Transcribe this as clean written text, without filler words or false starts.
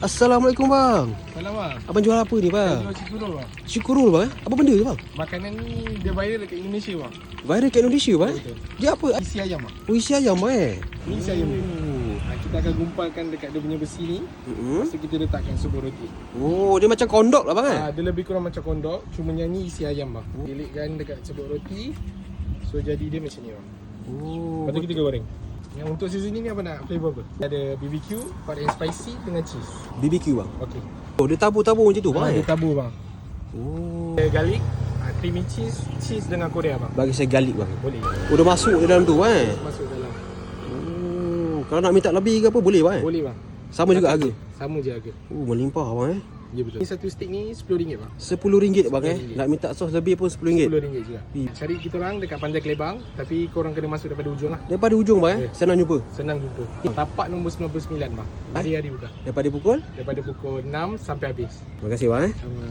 Assalamualaikum bang. Salam bang. Abang jual apa ni bang? Jual cikurul bang. Cikurul bang. Apa benda tu bang? Makanan ni dia viral dekat Indonesia bang. Viral kat Indonesia bang. Betul. Dia apa? Isi ayam bang. Oh, isi ayam bang Ni isi ayam ni. Kita akan gumpalkan dekat dia punya besi ni. Lepas tu kita letakkan sebuah roti. Oh, dia macam kondok lah bang Dia lebih kurang macam kondok. Cuma yang ni isi ayam bang. Dilitkan dekat sebuah roti. So jadi dia macam ni bang. Oh. Lepas tu kita goreng. Yang untuk seasoning ni apa nak flavor apa? Ada BBQ, hot and spicy dengan cheese. BBQ bang. Okey. Oh, dia tabur-tabur macam tu bang. Dia tabur bang. Oh. Ada garlic, creamy cheese dengan korea bang. Bagi saya garlic bang. Boleh. Oh, dah masuk dalam tu bang. Masuk dalam. Oh, kalau nak minta lebih ke apa boleh bang? Boleh bang. Sama juga harga. Sama je harga. Oh, melimpah bang Ya betul. Ni satu stick ni RM10 bang. RM10 bang RM10. Nak minta sos lebih pun RM10. RM10 juga. Cari kita orang dekat Pantai Kelebang, tapi korang kena masuk daripada ujung lah. Daripada ujung bang senang jumpa. Senang jumpa. Tapak nombor 99 bang. Hari-hari buka. Daripada pukul. Daripada pukul 6 sampai habis. Terima kasih bang Sama.